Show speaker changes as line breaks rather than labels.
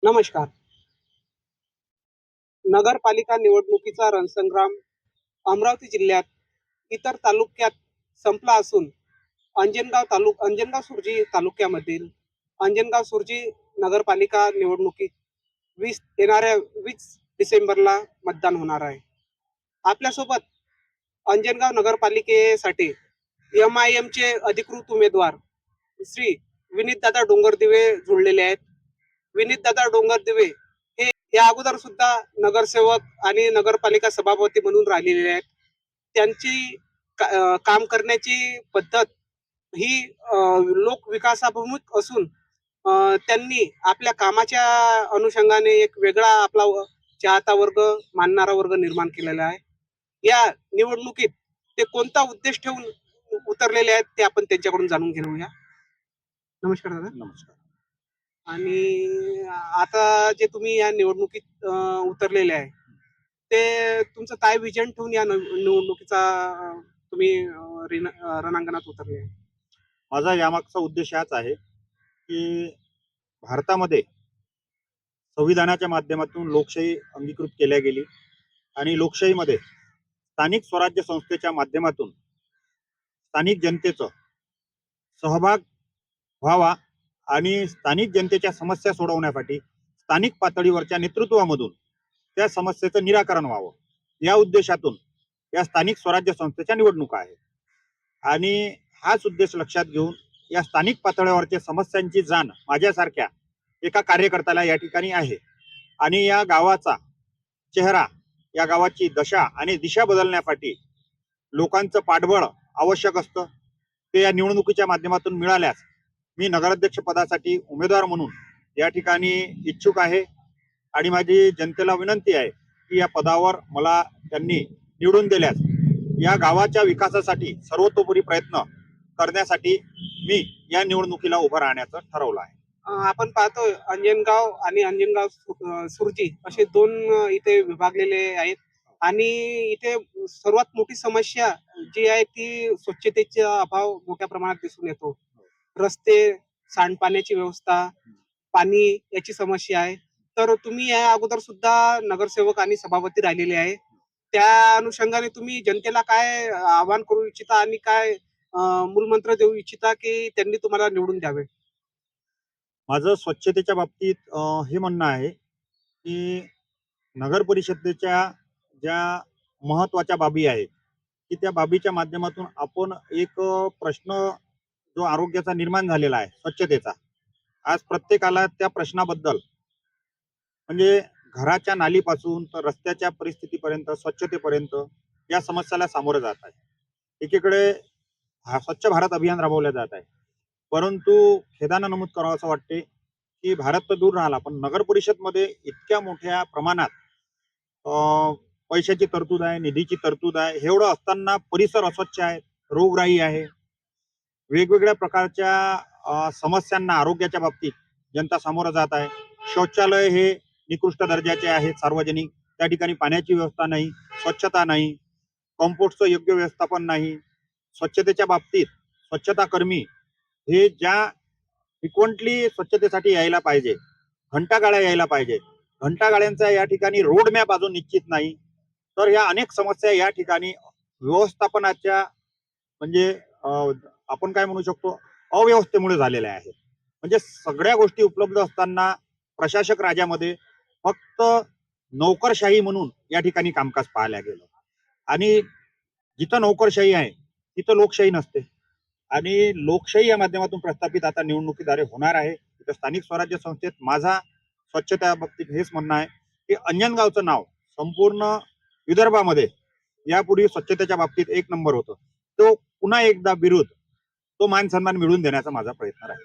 नमस्कार. नगरपालिका निवडणुकीचा रणसंग्राम अमरावती जिल्ह्यात इतर तालुक्यात संपला असून अंजनगाव सुर्जी तालुक्यामधील अंजनगाव सुर्जी नगरपालिका निवडणुकीत येणाऱ्या 20 डिसेंबरला मतदान होणार आहे. आपल्यासोबत अंजनगाव नगरपालिकेसाठी MIMचे अधिकृत उमेदवार श्री विनीतदादा डोंगरदिवे जुळलेले आहेत. विनीतदादा डोंगरदिवे हे या अगोदर सुद्धा नगरसेवक आणि नगरपालिका सभापती म्हणून राहिलेले आहेत. त्यांची काम करण्याची पद्धत ही लोक विकासाभिमुख असून त्यांनी आपल्या कामाच्या अनुषंगाने एक वेगळा आपला चाहता वर्ग, मानणारा वर्ग निर्माण केलेला आहे. या निवडणुकीत ते कोणता उद्देश ठेवून उतरलेले आहेत ते आपण त्यांच्याकडून जाणून घेऊया. नमस्कार दादा.
नमस्कार.
आणि आता जे तुम्ही या निवडणुकीत उतरलेले आहे, ते तुमचं काय विजन ठेवून या निवडणुकीचा तुम्ही रणांगणात उतरले आहे?
माझा यामागचा उद्देश हाच आहे की भारतामध्ये संविधानाच्या माध्यमातून लोकशाही अंगीकृत केल्या गेली आणि लोकशाहीमध्ये स्थानिक स्वराज्य संस्थेच्या माध्यमातून स्थानिक जनतेचा सहभाग व्हावा आणि स्थानिक जनतेच्या समस्या सोडवण्यासाठी स्थानिक पातळीवरच्या नेतृत्वामधून त्या समस्येचं निराकरण व्हावं, या उद्देशातून या स्थानिक स्वराज्य संस्थेच्या निवडणुका आहेत. आणि हाच उद्देश लक्षात घेऊन या स्थानिक पातळीवरच्या समस्यांची जाण माझ्यासारख्या एका कार्यकर्त्याला या ठिकाणी आहे. आणि या गावाचा चेहरा, या गावाची दशा आणि दिशा बदलण्यासाठी लोकांचं पाठबळ आवश्यक असतं. ते या निवडणुकीच्या माध्यमातून मिळाल्यास मी नगराध्यक्ष पदासाठी उमेदवार म्हणून या ठिकाणी इच्छुक आहे. आणि माझी जनतेला विनंती आहे की या पदावर मला त्यांनी निवडून दिल्यास या गावाच्या विकासासाठी सर्वतोपरी प्रयत्न करण्यासाठी मी या निवडणुकीला उभं राहण्याचं ठरवलं आहे.
आपण पाहतोय अंजनगाव आणि अंजनगाव सुर्जी असे दोन इथे विभागलेले आहेत. आणि इथे सर्वात मोठी समस्या जी आहे ती स्वच्छतेचा अभाव मोठ्या प्रमाणात दिसून येतो. रस्ते, सांडपाण्याची व्यवस्था, पाणी याची समस्या आहे. तर तुम्ही या अगोदर सुद्धा नगरसेवक आणि सभापती राहिलेले आहे. त्या अनुषंगाने तुम्ही जनतेला काय आवाहन करू इच्छिता आणि काय मूलमंत्र देऊ इच्छिता की त्यांनी तुम्हाला निवडून द्यावे?
माझं स्वच्छतेच्या बाबतीत हे म्हणणं आहे की नगर परिषदेच्या ज्या महत्वाच्या बाबी आहेत की त्या बाबीच्या माध्यमातून आपण एक प्रश्न जो आरोग्याचा निर्माण झालेला आहे, स्वच्छतेचा, आज प्रत्येकाला त्या प्रश्नाबद्दल म्हणजे घराच्या नालीपासून तर रस्त्याच्या परिस्थितीपर्यंत, स्वच्छतेपर्यंत या समस्याला सामोरं जात आहे. एकीकडे स्वच्छ भारत अभियान राबवलं जात आहे, परंतु खेदानं नमूद करावं असं वाटते की भारत तर दूर राहिला, पण नगर परिषदमध्ये इतक्या मोठ्या प्रमाणात पैशाची तरतूद आहे, निधीची तरतूद आहे, एवढं असताना परिसर अस्वच्छ आहे, रोगराई आहे, वेगवेगळ्या प्रकारच्या समस्यांना आरोग्याच्या बाबतीत जनता सामोरं जात आहे. शौचालय हे निकृष्ट दर्जाचे आहेत सार्वजनिक, त्या ठिकाणी पाण्याची व्यवस्था नाही, स्वच्छता नाही, कंपोस्टचं योग्य व्यवस्थापन नाही. स्वच्छतेच्या बाबतीत स्वच्छता कर्मी हे ज्या फ्रिक्वेंटली स्वच्छतेसाठी यायला पाहिजे, घंटागाड्या यायला पाहिजे, घंटागाड्यांचा या ठिकाणी रोड मॅप अजून निश्चित नाही. तर या अनेक समस्या या ठिकाणी व्यवस्थापनाच्या म्हणजे आपण काय म्हणू शकतो, अव्यवस्थेमुळे झालेल्या आहेत. म्हणजे सगळ्या गोष्टी उपलब्ध असताना प्रशासक राजामध्ये फक्त नोकरशाही म्हणून या ठिकाणी कामकाज पाहायला गेलं. आणि जिथं नोकरशाही आहे तिथं लोकशाही नसते. आणि लोकशाही या माध्यमातून प्रस्थापित आता निवडणुकीद्वारे होणार आहे. तिथं स्थानिक स्वराज्य संस्थेत माझा स्वच्छता बाबतीत हेच म्हणणं आहे की अंजनगावचं नाव संपूर्ण विदर्भामध्ये यापूर्वी स्वच्छतेच्या बाबतीत एक नंबर होतं. तो पुन्हा एकदा बिरुद, तो मान सन्मान मिळवून देण्याचा माझा प्रयत्न राहील.